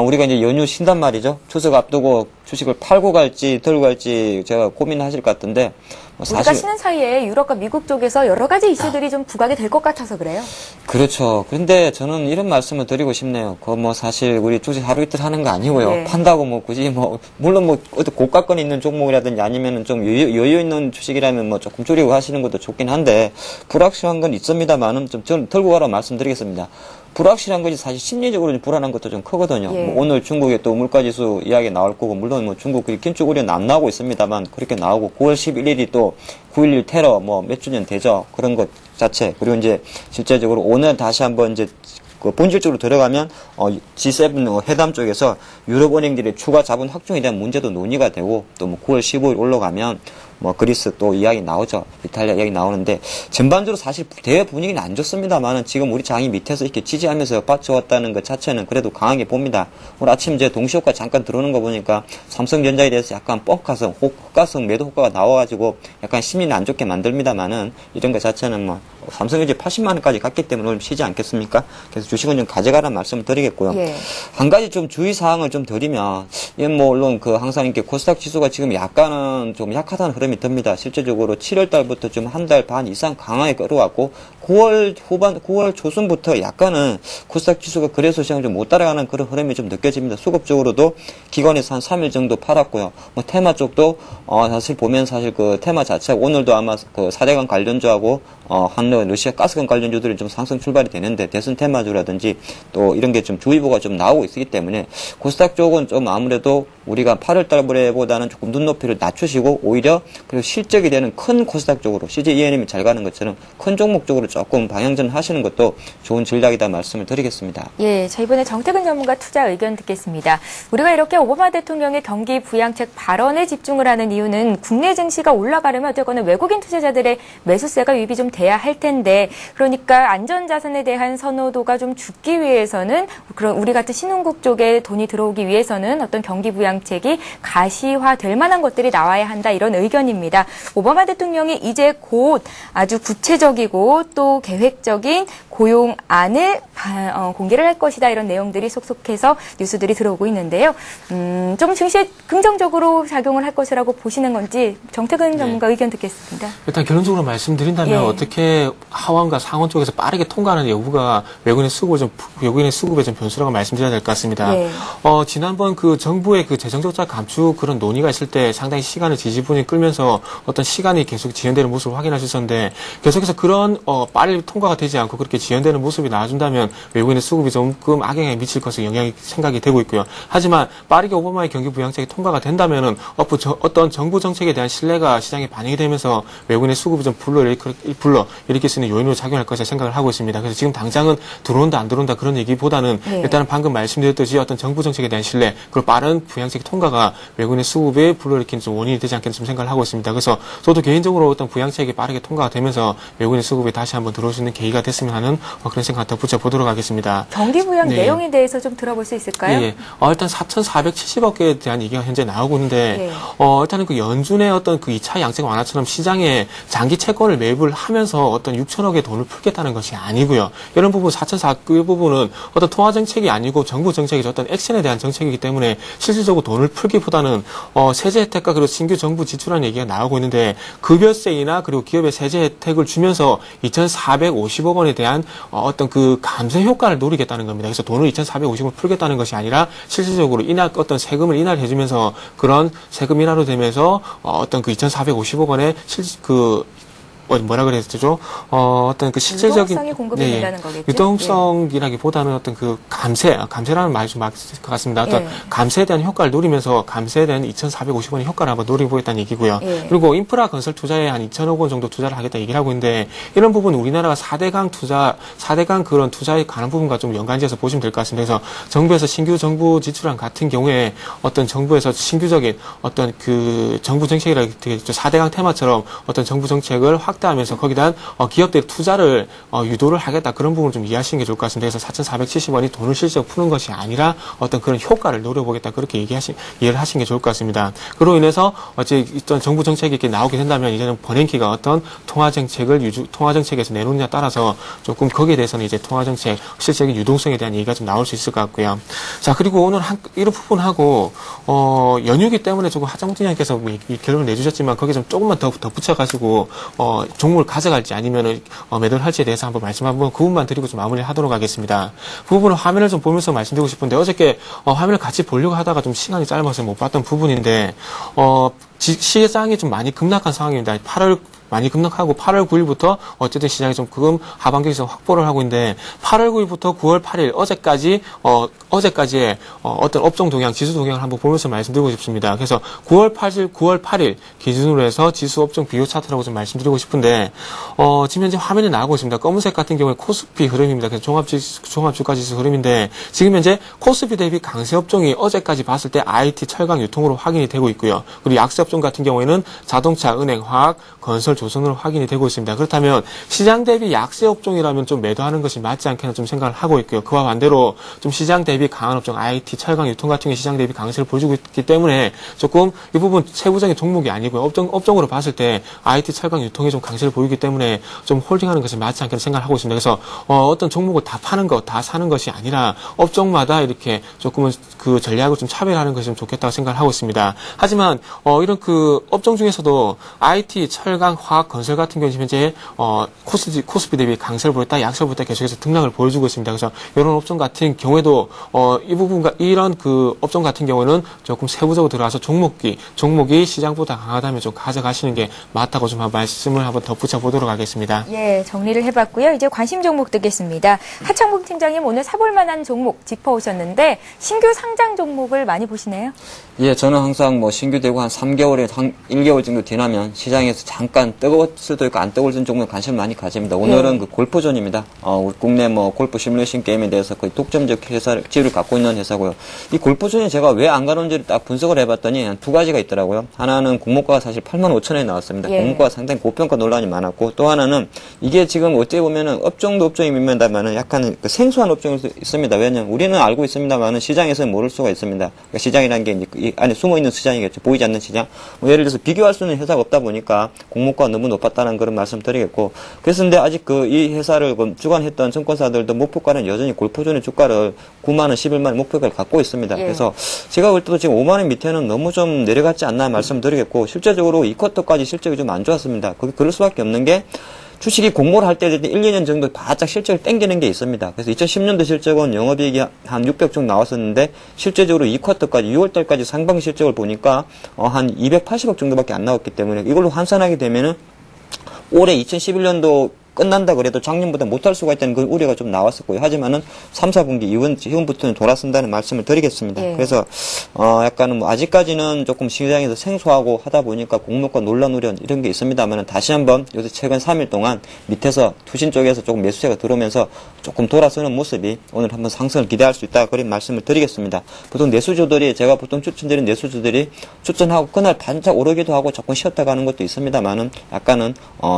B: 우리가 이제 연휴 쉰단 말이죠. 추석 앞두고 주식을 팔고 갈지 들고 갈지 제가 고민하실 것 같은데 사실
A: 우리가 쉬는 사이에 유럽과 미국 쪽에서 여러 가지 이슈들이 좀 부각이 될 것 같아서 그래요.
B: 그렇죠. 그런데 저는 이런 말씀을 드리고 싶네요. 뭐 사실 우리 주식 하루 이틀 하는 거 아니고요.
A: 네.
B: 판다고 뭐 굳이 물론 어떤 고가권 있는 종목이라든지 아니면은 좀 여유 있는 주식이라면 뭐 조금 줄이고 하시는 것도 좋긴 한데 불확실한 건 있습니다만은 좀 저는 들고 가라고 말씀드리겠습니다. 불확실한 것이 사실 심리적으로 불안한 것도 좀 크거든요.
A: 예.
B: 뭐 오늘 중국의 또 물가지수 이야기 나올 거고 물론 뭐 중국 긴축 우려는 안 나오고 있습니다만 그렇게 나오고 9월 11일이 또 9.11 테러 뭐 몇 주년 되죠. 그런 것 자체 그리고 이제 실제적으로 오늘 다시 한번 이제 그 본질적으로 들어가면 G7 회담 쪽에서 유럽 은행들의 추가 자본 확충에 대한 문제도 논의가 되고 또 뭐 9월 15일 올라가면 뭐 그리스 또 이야기 나오죠. 이탈리아 이야기 나오는데 전반적으로 사실 대외 분위기는 안 좋습니다만은 지금 우리 장이 밑에서 이렇게 지지하면서 빠져왔다는 것 자체는 그래도 강하게 봅니다. 오늘 아침 이제 동시효과 잠깐 들어오는 거 보니까 삼성전자에 대해서 약간 뻥카성, 호가성 매도 효과가 나와가지고 약간 심리는 안 좋게 만듭니다만은 이런 것 자체는 뭐 삼성전자 80만 원까지 갔기 때문에 오늘 쉬지 않겠습니까? 그래서 주식은 좀 가져가라는 말씀을 드리겠고요.
A: 예.
B: 한 가지 좀 주의 사항을 좀 드리면 이건 뭐 물론 그 항상 이렇게 코스닥 지수가 지금 약간은 좀 약하다는 흐름이 듭니다. 실제적으로 7월 달부터 좀 한 달 반 이상 강하게 끌어왔고 9월 초순부터 약간은 코스닥 지수가 그래서 시장을 좀 못 따라가는 그런 흐름이 좀 느껴집니다. 수급적으로도 기관에서 한 3일 정도 팔았고요. 뭐 테마 쪽도 사실 보면 사실 그 테마 자체가 오늘도 아마 그 4대강 관련주하고 한러 러시아 가스관 관련주들이 좀 상승 출발이 되는데 대선 테마주라든지 또 이런 게 좀 주의보가 좀 나오고 있기 때문에 코스닥 쪽은 좀 아무래도 우리가 8월 달보다는 조금 눈높이를 낮추시고 오히려 그리고 실적이 되는 큰 코스닥 쪽으로 CJ ENM이 잘 가는 것처럼 큰 종목 쪽으로 조금 방향전 하시는 것도 좋은 전략이다 말씀을 드리겠습니다.
A: 예, 자 이번에 정태근 전문가 투자 의견 듣겠습니다. 우리가 이렇게 오바마 대통령의 경기 부양책 발언에 집중을 하는 이유는 국내 증시가 올라가려면 어쨌거나 외국인 투자자들의 매수세가 유입이 좀 돼야 할 텐데 그러니까 안전자산에 대한 선호도가 좀 죽기 위해서는 그런 우리 같은 신흥국 쪽에 돈이 들어오기 위해서는 어떤 경기 부양책이 가시화될 만한 것들이 나와야 한다 이런 의견입니다. 오바마 대통령이 이제 곧 아주 구체적이고 또 또 계획적인 고용안을 공개를 할 것이다. 이런 내용들이 속속해서 뉴스들이 들어오고 있는데요. 좀 증시에 긍정적으로 작용을 할 것이라고 보시는 건지 정태근 전문가 의견 듣겠습니다.
C: 일단 결론적으로 말씀드린다면 어떻게 하원과 상원 쪽에서 빠르게 통과하는 여부가 외국인의 수급에 좀 변수라고 말씀드려야 될 것 같습니다. 지난번 그 정부의 그 재정적자 감축 그런 논의가 있을 때 상당히 시간을 지지분이 끌면서 어떤 시간이 계속 지연되는 모습을 확인하셨었는데 계속해서 그런 빨리 통과가 되지 않고 그렇게 지연되는 모습이 나와준다면 외국인의 수급이 조금 악영향이 미칠 것으로 생각이 되고 있고요. 하지만 빠르게 오바마의 경기 부양책이 통과가 된다면은 어떤 정부 정책에 대한 신뢰가 시장에 반영이 되면서 외국인의 수급이 좀 불러일으킬 수 있는 요인으로 작용할 것이라 생각을 하고 있습니다. 그래서 지금 당장은 들어온다 안 들어온다 그런 얘기보다는 일단은 방금 말씀드렸듯이 어떤 정부 정책에 대한 신뢰 그리고 빠른 부양책 통과가 외국인의 수급에 불러일으키는 좀 원인이 되지 않겠나 좀 생각을 하고 있습니다. 그래서 저도 개인적으로 어떤 부양책이 빠르게 통과가 되면서 외국인의 수급에 다시 한번 들어올 수 있는 계기가 됐으면 하는 그런 생각 더 붙여보도록 하겠습니다.
A: 경기 부양 내용에 대해서 좀 들어볼 수 있을까요?
C: 일단 4,470억 개에 대한 얘기가 현재 나오고 있는데 일단은 그 연준의 어떤 그 2차 양적 완화처럼 시장에 장기 채권을 매입을 하면서 어떤 6천억의 돈을 풀겠다는 것이 아니고요. 이런 부분 4,400억 부분은 어떤 통화 정책이 아니고 정부 정책이죠. 어떤 액션에 대한 정책이기 때문에 실질적으로 돈을 풀기보다는 세제 혜택과 그리고 신규 정부 지출하는 얘기가 나오고 있는데 급여세이나 그리고 기업의 세제 혜택을 주면서 2,450억 원에 대한 어떤 그 감세 효과를 노리겠다는 겁니다. 그래서 돈을 2,450을 풀겠다는 것이 아니라 실질적으로 어떤 세금을 인하해주면서 그런 세금 인하로 되면서 어떤 그 2,450억 원의 뭐라 그랬죠? 어떤 그 실질적인
A: 유동성이 공급이 된다는 거겠죠?
C: 유동성이라기보다는 어떤 그 감세라는 말이 좀 맞을 것 같습니다. 어떤 감세에 대한 효과를 노리면서 감세에 대한 2,450원의 효과를 한번 노려보겠다는 얘기고요. 그리고 인프라 건설 투자에 한 2,000억 원 정도 투자를 하겠다 얘기를 하고 있는데 이런 부분 우리나라가 4대강 그런 투자에 관한 부분과 좀 연관지어서 보시면 될 것 같습니다. 그래서 정부에서 신규 정부 지출안 같은 경우에 어떤 정부에서 신규적인 어떤 그 정부 정책이라고 되겠죠. 4대강 테마처럼 어떤 정부 정책을 확대하면서 거기다 기업들의 투자를 유도를 하겠다 그런 부분을 좀 이해하시는 게 좋을 것 같습니다. 그래서 4,470원이 돈을 실제로 푸는 것이 아니라 어떤 그런 효과를 노려보겠다 그렇게 이해를 하시는 게 좋을 것 같습니다. 그로 인해서 어떤 정부 정책이 이렇게 나오게 된다면 이제는 버냉키가 어떤 통화 정책에서 내놓느냐에 따라서 조금 거기에 대해서는 이제 통화 정책 실질적인 유동성에 대한 얘기가 좀 나올 수 있을 것 같고요. 자 그리고 오늘 이런 부분하고 연휴기 때문에 조금 하정우 팀장님께서 결론을 내주셨지만 거기에 좀 조금만 더 붙여가지고 종목을 가져갈지 아니면 매도를 할지에 대해서 한번 말씀 한번 그 부분만 드리고 좀 마무리를 하도록 하겠습니다. 그 부분은 화면을 좀 보면서 말씀드리고 싶은데 어저께 화면을 같이 보려고 하다가 좀 시간이 짧아서 못 봤던 부분인데 시장이 좀 많이 급락한 상황입니다. 많이 급락하고 8월 9일부터 어쨌든 시장이 좀 하반기에서 확보를 하고 있는데 8월 9일부터 9월 8일 어제까지의 어떤 업종 동향, 지수 동향을 한번 보면서 말씀드리고 싶습니다. 그래서 9월 8일 기준으로 해서 지수 업종 비교 차트라고 좀 말씀드리고 싶은데 지금 현재 화면에 나오고 있습니다. 검은색 같은 경우에 코스피 흐름입니다. 그래서 종합주가 지수 흐름인데 지금 현재 코스피 대비 강세 업종이 어제까지 봤을 때 IT, 철강, 유통으로 확인이 되고 있고요. 그리고 약세 업종 같은 경우에는 자동차, 은행, 화학, 건설, 조선으로 확인이 되고 있습니다. 그렇다면 시장 대비 약세 업종이라면 좀 매도하는 것이 맞지 않겠나 좀 생각을 하고 있고요. 그와 반대로 좀 시장 대비 강한 업종 IT, 철강, 유통 같은 게 시장 대비 강세를 보여주고 있기 때문에 조금 이 부분 세부적인 종목이 아니고요. 업종으로 봤을 때 IT, 철강, 유통이 좀 강세를 보이기 때문에 좀 홀딩하는 것이 맞지 않겠나 생각을 하고 있습니다. 그래서 어떤 종목을 다 파는 것, 다 사는 것이 아니라 업종마다 이렇게 조금은 그 전략을 좀 차별하는 것이 좀 좋겠다고 생각을 하고 있습니다. 하지만 이런 그 업종 중에서도 IT, 철강, 화학, 건설 같은 경우는 현재 코스피 대비 강세를 보였다, 약세를 보였다 계속해서 등락을 보여주고 있습니다. 그래서 이런 업종 같은 경우에도 이런 그 업종 같은 경우는 조금 세부적으로 들어가서 종목이 시장보다 강하다면 좀 가져가시는 게 맞다고 좀 말씀을 한번 덧붙여 보도록 하겠습니다.
A: 예, 정리를 해봤고요. 이제 관심 종목 듣겠습니다. 하창봉 팀장님 오늘 사볼 만한 종목 짚어오셨는데 신규 상장 종목을 많이 보시네요.
B: 예, 저는 항상 신규 되고 한 3개월에 1개월 정도 지나면 시장에서 잠깐 뜨거울 수도 있고 안 뜨거울 종목에 관심을 많이 가집니다. 오늘은 그 골프존입니다. 우리 국내 골프 시뮬레이션 게임에 대해서 거의 독점적 지위를 갖고 있는 회사고요. 이 골프존이 제가 왜 안 가는지를 딱 분석을 해봤더니 한 두 가지가 있더라고요. 하나는 공모가가 사실 85,000원에 나왔습니다. 공모가가 상당히 고평가 논란이 많았고 또 하나는 이게 지금 어떻게 보면은 업종도 업종입니다만은 약간 생소한 업종이 있습니다. 왜냐면 우리는 알고 있습니다만은 시장에서는 모를 수가 있습니다. 그러니까 시장이라는 게 이제 이 안에 숨어 있는 시장이겠죠. 보이지 않는 시장. 뭐 예를 들어서 비교할 수 있는 회사가 없다 보니까 공모가가 너무 높았다는 그런 말씀 드리겠고, 그래서 근데 아직 이 회사를 주관했던 증권사들도 목표가는 여전히 골프존의 주가를 9만 원, 11만 원 목표가를 갖고 있습니다.
A: 예.
B: 그래서 제가 볼 때도 지금 5만 원 밑에는 너무 좀 내려갔지 않나 말씀드리겠고, 실제적으로 2쿼터까지 실적이 좀 안 좋았습니다. 그럴 수밖에 없는 게 주식이 공모를 할 때 1, 2년 정도 바짝 실적을 땡기는 게 있습니다. 그래서 2010년도 실적은 영업이익이 한 600 정도 나왔었는데 실제적으로 2쿼터까지 6월달까지 상반기 실적을 보니까 한 280억 정도밖에 안 나왔기 때문에 이걸로 환산하게 되면은 올해 2011년도 끝난다 그래도 작년보다 못할 수가 있다는 그런 우려가 좀 나왔었고요. 하지만은 3, 4분기 이후부터는 돌아선다는 말씀을 드리겠습니다.
A: 예.
B: 그래서 약간은 뭐 아직까지는 조금 시장에서 생소하고 하다 보니까 공모가 논란 우려 이런 게 있습니다만은 다시 한번 요새 최근 3일 동안 밑에서 투신 쪽에서 조금 매수세가 들어오면서 조금 돌아서는 모습이 오늘 한번 상승을 기대할 수 있다 그런 말씀을 드리겠습니다. 보통 내수주들이 제가 보통 추천드린 내수주들이 추천하고 그날 반짝 오르기도 하고 조금 쉬었다 가는 것도 있습니다만은 약간은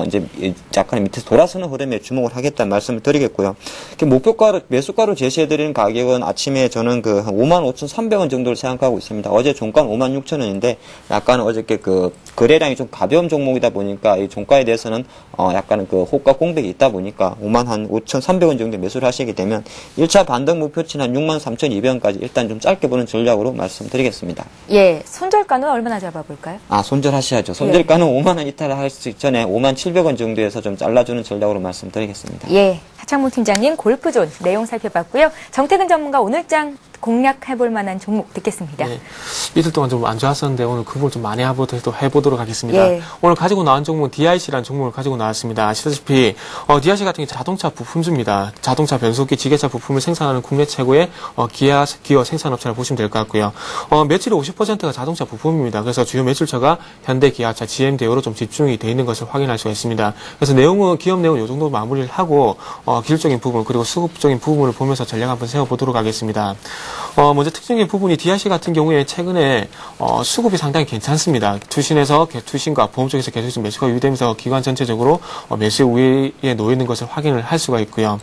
B: 이제 약간 밑에서 돌아서는 흐름에 주목을 하겠다는 말씀을 드리겠고요. 목표가로 매수가로 제시해드리는 가격은 아침에 저는 그 한 55,300원 정도를 생각하고 있습니다. 어제 종가는 56,000원인데 약간 어저께 그 거래량이 좀 가벼운 종목이다 보니까 이 종가에 대해서는 약간은 그 호가 공백이 있다 보니까 55,300원 정도 매수를 하시게 되면 1차 반등 목표치는 한 63,200원까지 일단 좀 짧게 보는 전략으로 말씀드리겠습니다.
A: 예, 손절가는 얼마나 잡아볼까요?
B: 손절하셔야죠. 손절가는 5만 원 이탈을 할 수 전에 57,000원 정도에서 좀 잘라주는 전략으로 말씀드리겠습니다.
A: 예, 하창문 팀장님 골프존 내용 살펴봤고요. 정태근 전문가 오늘장 공략해볼 만한 종목 듣겠습니다.
C: 네. 이틀 동안 좀 안 좋았었는데 오늘 그 부분 좀 많이 해보도록 하겠습니다.
A: 예.
C: 오늘 가지고 나온 종목은 DIC라는 종목을 가지고 나왔습니다. 아시다시피 DIC 같은 게 자동차 부품주입니다. 자동차 변속기, 지게차 부품을 생산하는 국내 최고의 기어 생산업체를 보시면 될 것 같고요. 매출의 50%가 자동차 부품입니다. 그래서 주요 매출처가 현대, 기아차, GM 대우로 좀 집중이 되어 있는 것을 확인할 수가 있습니다. 그래서 기업 내용은 이 정도 마무리를 하고 기술적인 부분 그리고 수급적인 부분을 보면서 전략 한번 세워보도록 하겠습니다. 먼저 특징적인 부분이 DIC 같은 경우에 최근에 수급이 상당히 괜찮습니다. 투신과 보험 쪽에서 계속 매수가 유지되면서 기관 전체적으로 매수 우위에 놓여 있는 것을 확인을 할 수가 있고요.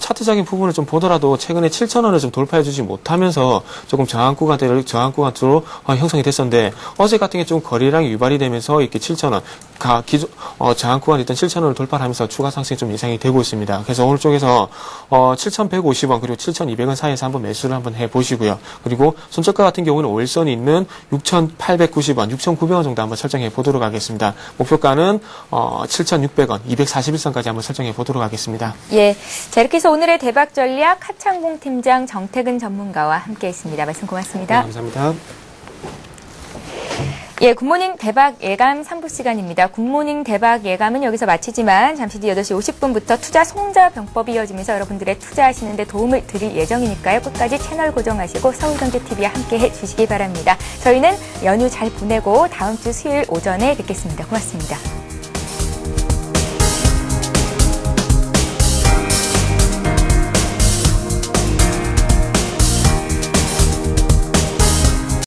C: 차트적인 부분을 좀 보더라도 최근에 7,000원을 좀 돌파해주지 못하면서 조금 저항 구간으로 형성이 됐었는데 어제 같은 게 좀 거래량이 유발이 되면서 이렇게 7,000원 저항 구간이 있던 7,000원을 돌파하면서 추가 상승이 좀 예상이 되고 있습니다. 그래서 오늘 쪽에서 7,150원 그리고 7,200원 사이에서 한번 매수를 한번 해보시고요. 그리고 손절가 같은 경우는 5일선이 있는 6,890원, 6,900원 정도 한번 설정해 보도록 하겠습니다. 목표가는 7,600원, 241선까지 한번 설정해 보도록 하겠습니다.
A: 예, 자 이렇게 해서 오늘의 대박 전략 하창봉 팀장 정태근 전문가와 함께했습니다. 말씀 고맙습니다.
C: 네, 감사합니다.
A: 예, 굿모닝 대박 예감 3부 시간입니다. 굿모닝 대박 예감은 여기서 마치지만 잠시 뒤 8시 50분부터 투자 송자 병법이 이어지면서 여러분들의 투자하시는 데 도움을 드릴 예정이니까요. 끝까지 채널 고정하시고 서울경제TV와 함께해 주시기 바랍니다. 저희는 연휴 잘 보내고 다음 주 수요일 오전에 뵙겠습니다. 고맙습니다.